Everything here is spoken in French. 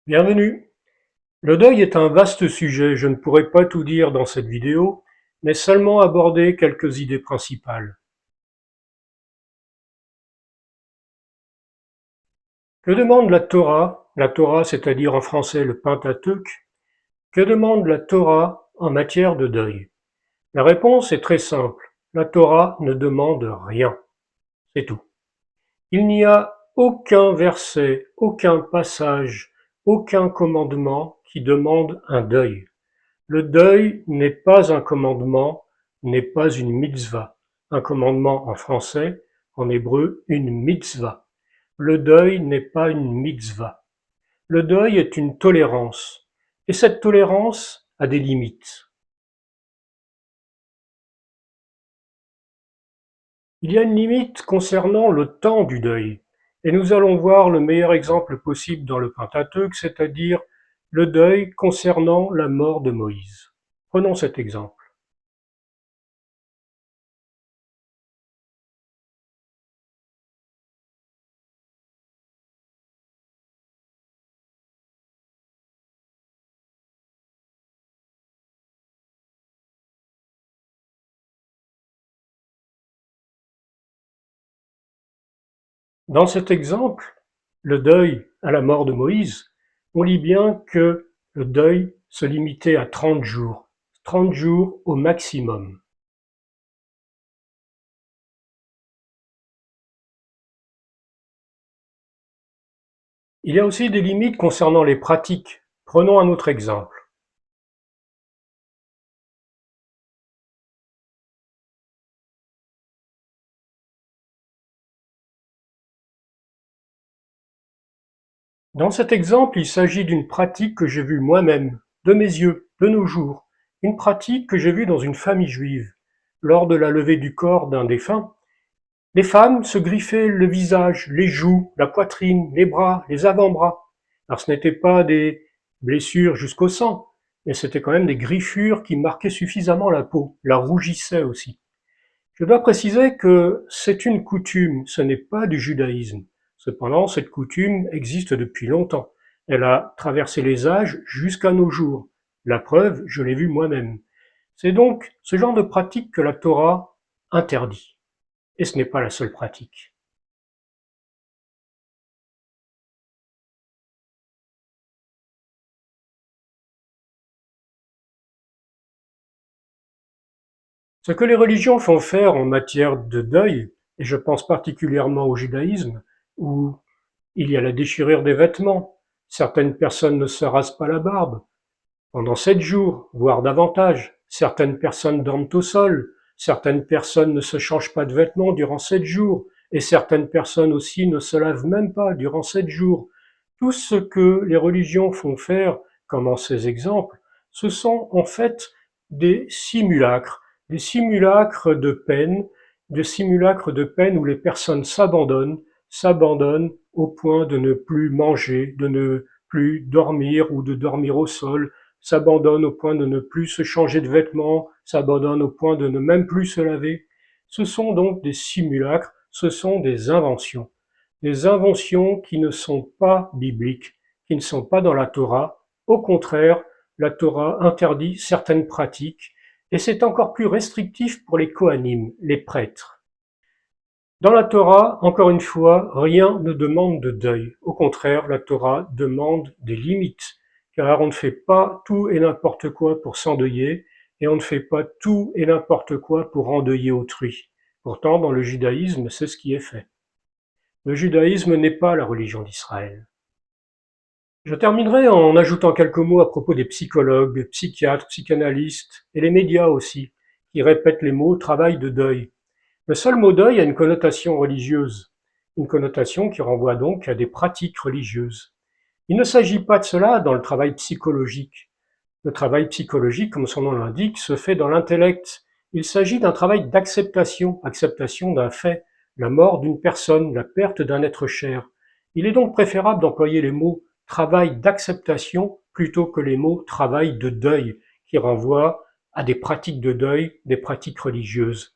Bienvenue. Le deuil est un vaste sujet, je ne pourrai pas tout dire dans cette vidéo, mais seulement aborder quelques idées principales. Que demande la Torah, c'est-à-dire en français le Pentateuque, que demande la Torah en matière de deuil? La réponse est très simple, la Torah ne demande rien, c'est tout. Il n'y a aucun verset, aucun passage, aucun commandement qui demande un deuil. Le deuil n'est pas un commandement, n'est pas une mitzvah. Un commandement en français, en hébreu, une mitzvah. Le deuil n'est pas une mitzvah. Le deuil est une tolérance. Et cette tolérance a des limites. Il y a une limite concernant le temps du deuil. Et nous allons voir le meilleur exemple possible dans le Pentateuque, c'est-à-dire le deuil concernant la mort de Moïse. Prenons cet exemple. Dans cet exemple, le deuil à la mort de Moïse, on lit bien que le deuil se limitait à 30 jours au maximum. Il y a aussi des limites concernant les pratiques. Prenons un autre exemple. Dans cet exemple, il s'agit d'une pratique que j'ai vue moi-même, de mes yeux, de nos jours, une pratique que j'ai vue dans une famille juive. Lors de la levée du corps d'un défunt, les femmes se griffaient le visage, les joues, la poitrine, les bras, les avant-bras. Alors ce n'était pas des blessures jusqu'au sang, mais c'était quand même des griffures qui marquaient suffisamment la peau, la rougissaient aussi. Je dois préciser que c'est une coutume, ce n'est pas du judaïsme. Cependant, cette coutume existe depuis longtemps. Elle a traversé les âges jusqu'à nos jours. La preuve, je l'ai vue moi-même. C'est donc ce genre de pratique que la Torah interdit. Et ce n'est pas la seule pratique. Ce que les religions font faire en matière de deuil, et je pense particulièrement au judaïsme, où il y a la déchirure des vêtements, certaines personnes ne se rasent pas la barbe pendant 7 jours, voire davantage, certaines personnes dorment au sol, certaines personnes ne se changent pas de vêtements durant 7 jours, et certaines personnes aussi ne se lavent même pas durant 7 jours. Tout ce que les religions font faire, comme en ces exemples, ce sont en fait des simulacres de peine, des simulacres de peine où les personnes s'abandonnent au point de ne plus manger, de ne plus dormir ou de dormir au sol, s'abandonnent au point de ne plus se changer de vêtements, s'abandonnent au point de ne même plus se laver. Ce sont donc des simulacres, ce sont des inventions qui ne sont pas bibliques, qui ne sont pas dans la Torah. Au contraire, la Torah interdit certaines pratiques et c'est encore plus restrictif pour les Kohanim, les prêtres. Dans la Torah, encore une fois, rien ne demande de deuil. Au contraire, la Torah demande des limites, car on ne fait pas tout et n'importe quoi pour s'endeuiller, et on ne fait pas tout et n'importe quoi pour endeuiller autrui. Pourtant, dans le judaïsme, c'est ce qui est fait. Le judaïsme n'est pas la religion d'Israël. Je terminerai en ajoutant quelques mots à propos des psychologues, psychiatres, psychanalystes, et les médias aussi, qui répètent les mots travail de deuil. Le seul mot deuil a une connotation religieuse, une connotation qui renvoie donc à des pratiques religieuses. Il ne s'agit pas de cela dans le travail psychologique. Le travail psychologique, comme son nom l'indique, se fait dans l'intellect. Il s'agit d'un travail d'acceptation, acceptation d'un fait, la mort d'une personne, la perte d'un être cher. Il est donc préférable d'employer les mots travail d'acceptation plutôt que les mots travail de deuil, qui renvoient à des pratiques de deuil, des pratiques religieuses.